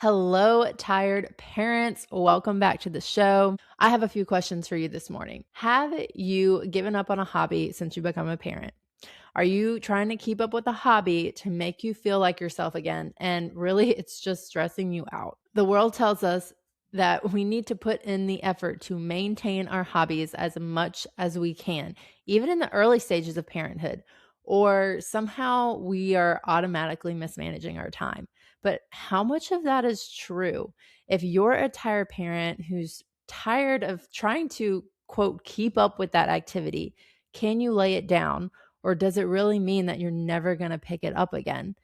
Hello, tired parents. Welcome back to the show. I have a few questions for you this morning. Have you given up on a hobby since you become a parent? Are you trying to keep up with a hobby to make you feel like yourself again? And really, it's just stressing you out. The world tells us that we need to put in the effort to maintain our hobbies as much as we can, even in the early stages of parenthood, or somehow we are automatically mismanaging our time. But how much of that is true? If you're a tired parent who's tired of trying to, quote, keep up with that activity, can you lay it down? Or does it really mean that you're never going to pick it up again?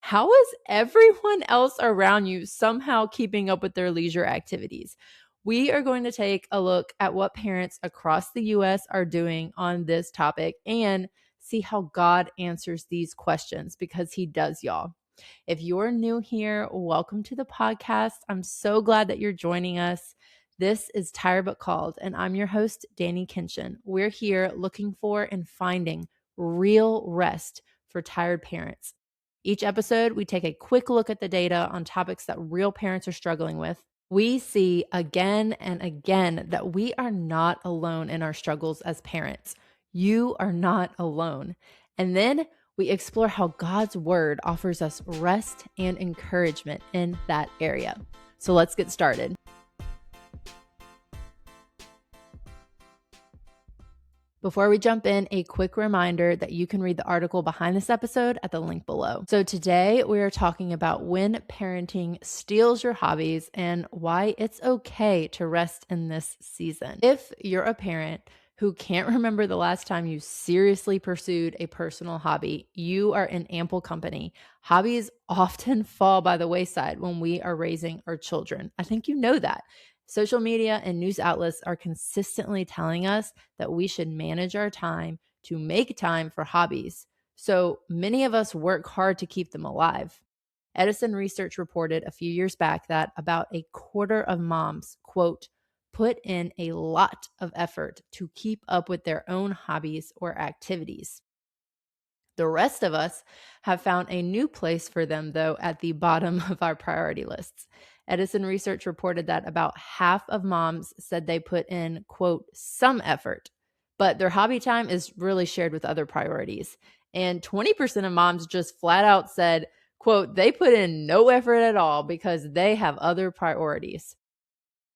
How is everyone else around you somehow keeping up with their leisure activities? We are going to take a look at what parents across the US are doing on this topic and see how God answers these questions because He does, y'all. If you're new here, welcome to the podcast. I'm so glad that you're joining us. This is Tired But Called, and I'm your host, Dani Kinchen. We're here looking for and finding real rest for tired parents. Each episode, we take a quick look at the data on topics that real parents are struggling with. We see again and again that we are not alone in our struggles as parents. You are not alone. And then we explore how God's word offers us rest and encouragement in that area. So let's get started. Before we jump in, a quick reminder that you can read the article behind this episode at the link below. So today we are talking about when parenting steals your hobbies and why it's okay to rest in this season. If you're a parent who can't remember the last time you seriously pursued a personal hobby, you are in ample company. Hobbies often fall by the wayside when we are raising our children. I think you know that. Social media and news outlets are consistently telling us that we should manage our time to make time for hobbies. So many of us work hard to keep them alive. Edison Research reported a few years back that about a quarter of moms, quote, put in a lot of effort to keep up with their own hobbies or activities. The rest of us have found a new place for them, though, at the bottom of our priority lists. Edison Research reported that about half of moms said they put in, quote, some effort, but their hobby time is really shared with other priorities. And 20% of moms just flat out said, quote, they put in no effort at all because they have other priorities.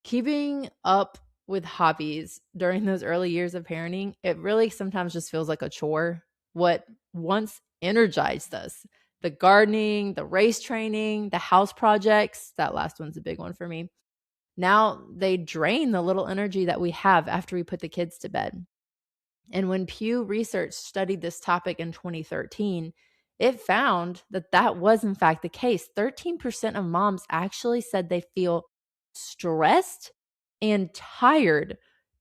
Keeping up with hobbies during those early years of parenting, it really sometimes just feels like a chore. What once energized us, the gardening, the race training, the house projects, that last one's a big one for me. Now they drain the little energy that we have after we put the kids to bed. And when Pew Research studied this topic in 2013, it found that that was in fact the case. 13% of moms actually said they feel stressed and tired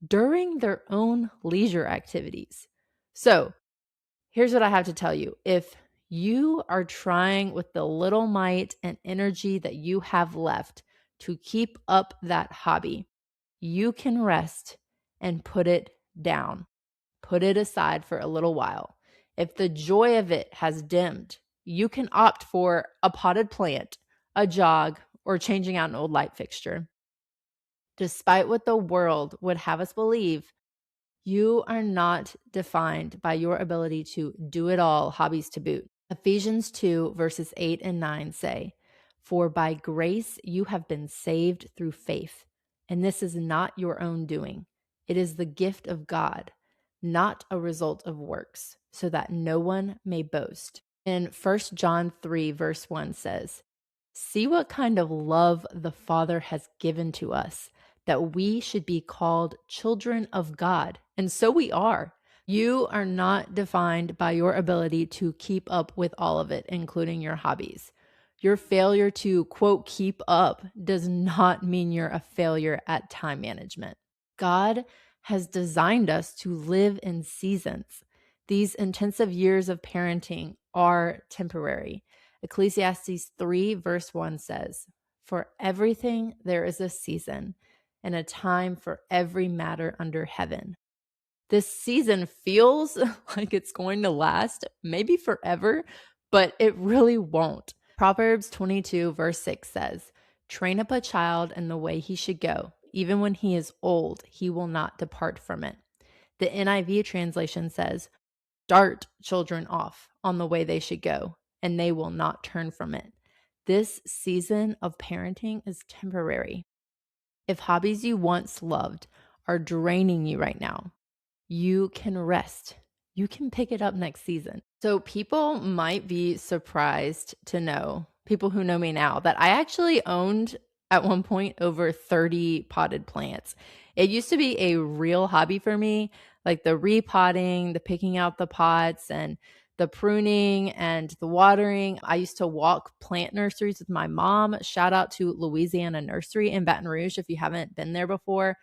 during their own leisure activities. So here's what I have to tell you. If you are trying with the little might and energy that you have left to keep up that hobby, you can rest and put it down. Put it aside for a little while. If the joy of it has dimmed, you can opt for a potted plant, a jog, or changing out an old light fixture. Despite what the world would have us believe, you are not defined by your ability to do it all, hobbies to boot. Ephesians 2, verses 8 and 9 say, for by grace you have been saved through faith, and this is not your own doing. It is the gift of God, not a result of works, so that no one may boast. And 1 John 3, verse 1 says, see what kind of love the Father has given to us, that we should be called children of God. And so we are. You are not defined by your ability to keep up with all of it, including your hobbies. Your failure to, quote, keep up does not mean you're a failure at time management. God has designed us to live in seasons. These intensive years of parenting are temporary. Ecclesiastes 3, verse 1 says, for everything there is a season and a time for every matter under heaven. This season feels like it's going to last maybe forever, but it really won't. Proverbs 22 verse 6 says, "Train up a child in the way he should go. Even when he is old, he will not depart from it." The NIV translation says, "Start children off on the way they should go, and they will not turn from it." This season of parenting is temporary. If hobbies you once loved are draining you right now, you can rest. You can pick it up next season. So people might be surprised to know, people who know me now, that I actually owned at one point over 30 potted plants. It used to be a real hobby for me, like the repotting, the picking out the pots, and the pruning and the watering. I used to walk plant nurseries with my mom. Shout out to Louisiana Nursery in Baton Rouge if you haven't been there before.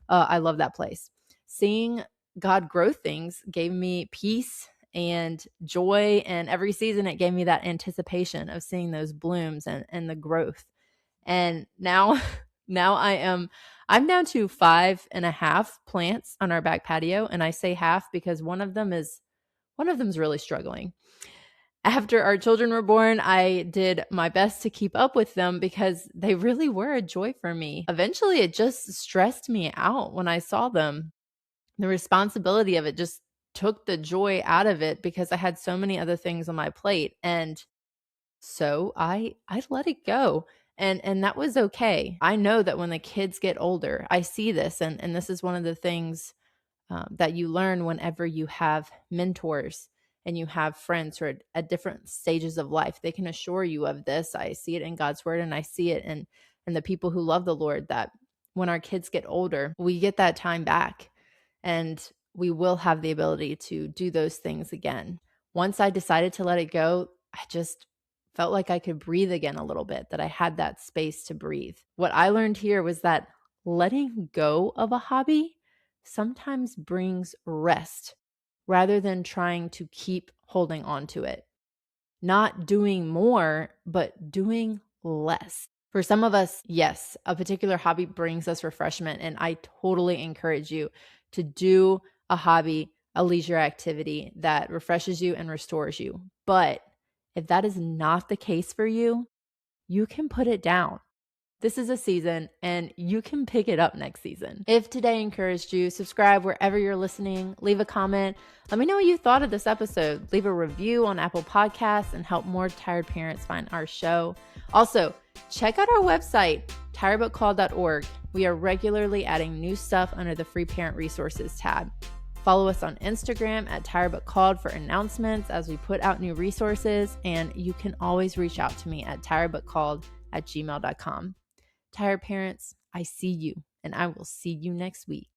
I love that place. Seeing God grow things gave me peace and joy. And every season it gave me that anticipation of seeing those blooms and the growth. And now, now I'm down to 5.5 plants on our back patio. And I say half because one of them's really struggling. After our children were born, I did my best to keep up with them because they really were a joy for me. Eventually, it just stressed me out when I saw them. The responsibility of it just took the joy out of it because I had so many other things on my plate. And so I let it go. And that was okay. I know that when the kids get older, I see this, and this is one of the things that you learn whenever you have mentors and you have friends who are at different stages of life. They can assure you of this. I see it in God's word, and I see it in the people who love the Lord, that when our kids get older, we get that time back and we will have the ability to do those things again. Once I decided to let it go, I just felt like I could breathe again a little bit, that I had that space to breathe. What I learned here was that letting go of a hobby sometimes brings rest rather than trying to keep holding on to it. Not doing more, but doing less. For some of us, yes, a particular hobby brings us refreshment, and I totally encourage you to do a hobby, a leisure activity that refreshes you and restores you. But if that is not the case for you, you can put it down. This is a season and you can pick it up next season. If today encouraged you, subscribe wherever you're listening, leave a comment. Let me know what you thought of this episode. Leave a review on Apple Podcasts and help more tired parents find our show. Also, check out our website, tiredbutcalled.org. We are regularly adding new stuff under the free parent resources tab. Follow us on Instagram at tiredbutcalled for announcements as we put out new resources. And you can always reach out to me at tiredbutcalled@gmail.com. Tired parents, I see you, and I will see you next week.